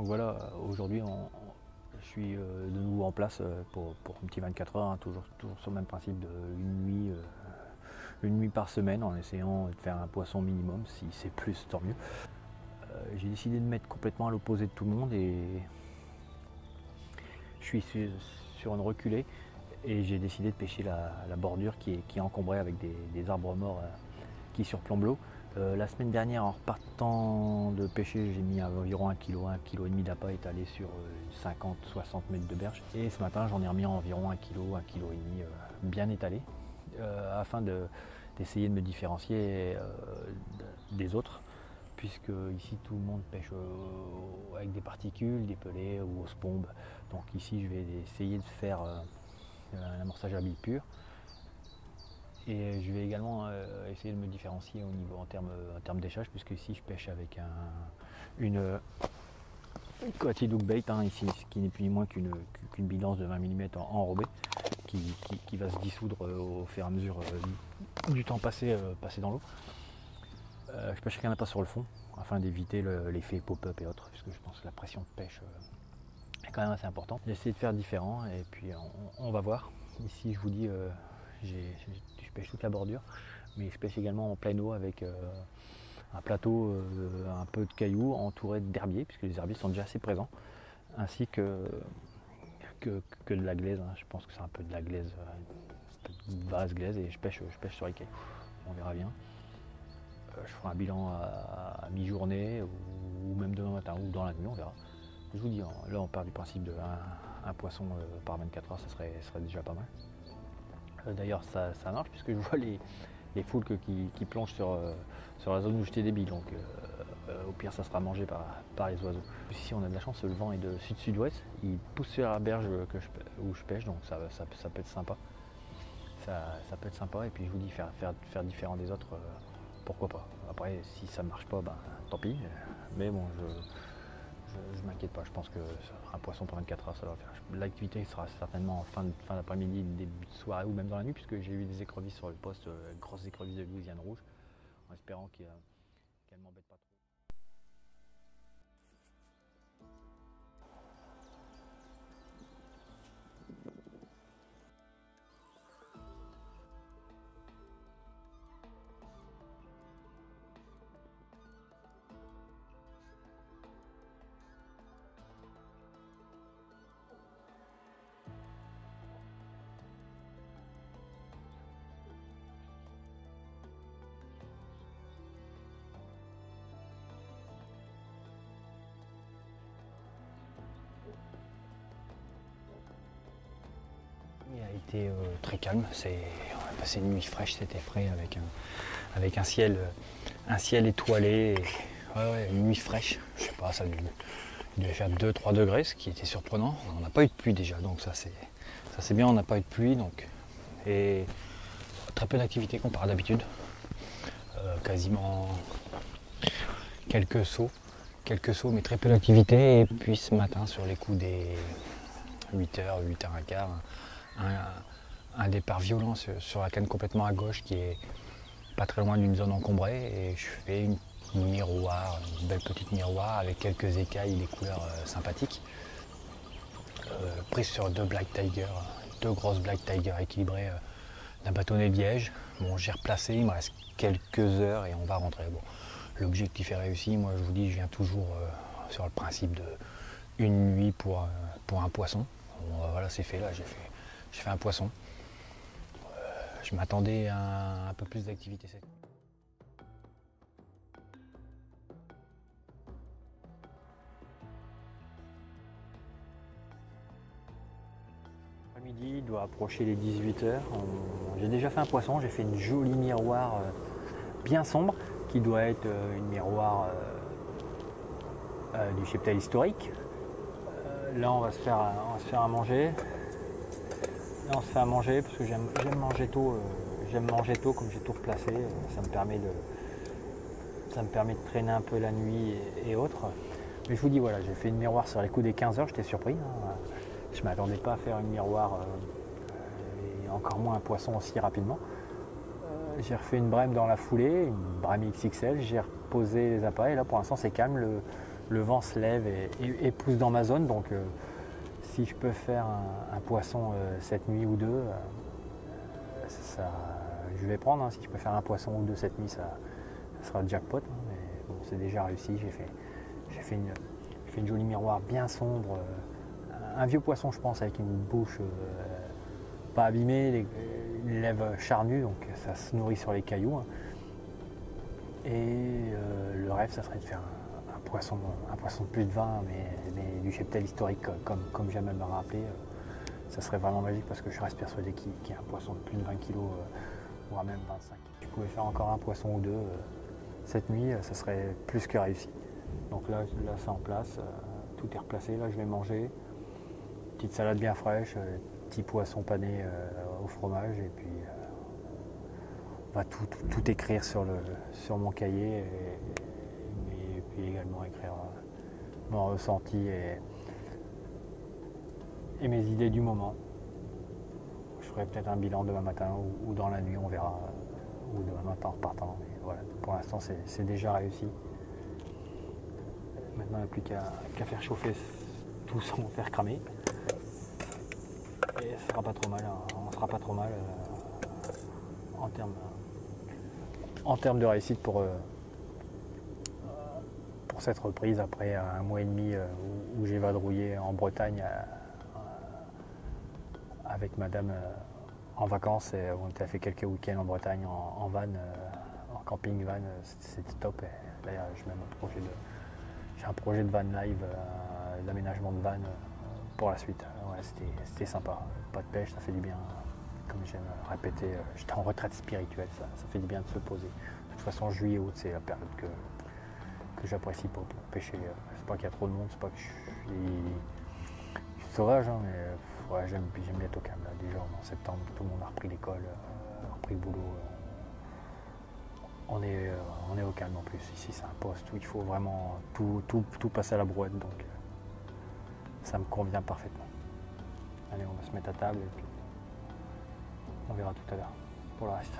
Donc voilà, aujourd'hui je suis de nouveau en place pour un petit 24 heures, hein, toujours sur le même principe une nuit par semaine en essayant de faire un poisson minimum. Si c'est plus, tant mieux. J'ai décidé de me mettre complètement à l'opposé de tout le monde et je suis sur une reculée et j'ai décidé de pêcher la bordure qui est encombrée avec des arbres morts qui surplombent l'eau. La semaine dernière, en repartant de pêcher, j'ai mis environ 1 kg, 1,5 kg d'appât étalé sur 50-60 mètres de berge. Et ce matin, j'en ai remis environ 1 kg, 1,5 kg bien étalé, afin d'essayer de me différencier des autres, puisque ici tout le monde pêche avec des particules, des pelets ou aux spombes. Donc ici, je vais essayer de faire un amorçage à billes pures. Et je vais également essayer de me différencier au niveau en termes d'échage, puisque ici je pêche avec une coatille hookbait, ici, qui n'est plus ni moins qu'une bidance de 20 mm enrobée, qui va se dissoudre au fur et à mesure du temps passé dans l'eau. Je pêche avec un appât sur le fond, afin d'éviter l'effet pop-up et autres, puisque je pense que la pression de pêche est quand même assez importante. J'ai essayé de faire différent, et puis on va voir. Ici je vous dis, je pêche toute la bordure, mais je pêche également en pleine eau avec un plateau, un peu de cailloux entouré d'herbiers, puisque les herbiers sont déjà assez présents, ainsi que de la glaise. Je pense que c'est un peu de la glaise, un peu de vase glaise, et je pêche sur les cailloux. On verra bien. Je ferai un bilan à mi-journée ou même demain matin ou dans la nuit, on verra. Je vous dis, là on part du principe de un poisson par 24 heures, ça serait déjà pas mal. D'ailleurs ça marche, puisque je vois les foulques qui plongent sur la zone où j'étais des billes, donc au pire ça sera mangé par les oiseaux. Ici on a de la chance, le vent est de sud-sud-ouest, il pousse sur la berge où je pêche, donc ça peut être sympa. Ça peut être sympa, et puis je vous dis, faire différent des autres, pourquoi pas. Après si ça ne marche pas, tant pis, mais bon, je m'inquiète pas. Je pense que un poisson pour 24 heures, ça va faire. L'activité sera certainement en fin d'après-midi, début de soirée ou même dans la nuit, puisque j'ai eu des écrevisses sur le poste, grosses écrevisses de Louisiane rouge, en espérant qu'elles ne m'embêtent pas trop. Il a été très calme, on a passé une nuit fraîche, c'était frais avec un ciel étoilé, une nuit fraîche, je sais pas, il devait faire 2-3 degrés, ce qui était surprenant. On n'a pas eu de pluie déjà, donc ça c'est bien, on n'a pas eu de pluie, et très peu d'activité comparé à d'habitude, quasiment quelques sauts, mais très peu d'activité. Et puis ce matin, sur les coups des 8h, 8h15, un départ violent sur la canne complètement à gauche, qui est pas très loin d'une zone encombrée, et je fais une miroir, une belle petite miroir avec quelques écailles, des couleurs sympathiques, prise sur deux grosses Black Tiger équilibrées d'un bâtonnet de liège. Bon, j'ai replacé, il me reste quelques heures et on va rentrer. Bon, l'objectif est réussi. Moi je vous dis, je viens toujours sur le principe de une nuit pour un poisson. Bon, voilà, c'est fait, là j'ai fait un poisson. Je m'attendais à un peu plus d'activité cette nuit. Midi, il doit approcher les 18h. J'ai déjà fait un poisson, j'ai fait une jolie miroir bien sombre, qui doit être une miroir du cheptel historique. Là on va se faire à manger. Là on se fait à manger, parce que j'aime manger tôt. J'aime manger tôt, comme j'ai tout replacé. Ça me permet de traîner un peu la nuit et autres. Mais je vous dis, voilà, j'ai fait une miroir sur les coups des 15h, j'étais surpris. Je ne m'attendais pas à faire une miroir, et encore moins un poisson aussi rapidement. J'ai refait une brème dans la foulée, une brème XXL, j'ai reposé les appâts, et là pour l'instant c'est calme. le vent se lève et pousse dans ma zone. Donc si je peux faire un poisson cette nuit ou deux, je vais prendre. Hein. Si je peux faire un poisson ou deux cette nuit, ça sera le jackpot. Hein. Mais bon, c'est déjà réussi. J'ai fait une jolie miroir bien sombre. Un vieux poisson, je pense, avec une bouche pas abîmée, les lèvres charnues, donc ça se nourrit sur les cailloux. Hein. Et le rêve, ça serait de faire un poisson de plus de 20, mais du cheptel historique, comme j'aime me rappeler. Ça serait vraiment magique parce que je reste persuadé qu'il y a un poisson de plus de 20 kg, voire même 25. Si je pouvais faire encore un poisson ou deux cette nuit, ça serait plus que réussi. Donc là c'est en place, tout est replacé. Là, je vais manger. Petite salade bien fraîche, petit poisson pané au fromage, et puis on va tout écrire sur mon cahier, et puis également écrire mon ressenti et mes idées du moment. Je ferai peut-être un bilan demain matin ou dans la nuit, on verra, ou demain matin en repartant. Mais voilà, pour l'instant c'est déjà réussi. Maintenant il n'y a plus qu'à faire chauffer tout sans faire cramer. Et ça sera pas trop mal, hein. On sera pas trop mal en termes de réussite pour cette reprise après un mois et demi où j'ai vadrouillé en Bretagne avec madame en vacances, et on a fait quelques week-ends en Bretagne en van, en camping van. C'était top. Et là j'ai un projet de van live, d'aménagement de van pour la suite. Ouais, c'était sympa. Pas de pêche, ça fait du bien. Comme j'aime répéter, j'étais en retraite spirituelle, ça fait du bien de se poser. De toute façon, juillet-août, c'est la période que j'apprécie pour pêcher. C'est pas qu'il y a trop de monde, c'est pas que je suis sauvage, hein, mais ouais, j'aime bien être au calme. Là. Déjà en septembre, tout le monde a repris l'école, a repris le boulot. On est au calme en plus. Ici, c'est un poste où il faut vraiment tout passer à la brouette, donc ça me convient parfaitement. Allez, on va se mettre à table et puis on verra tout à l'heure pour le reste.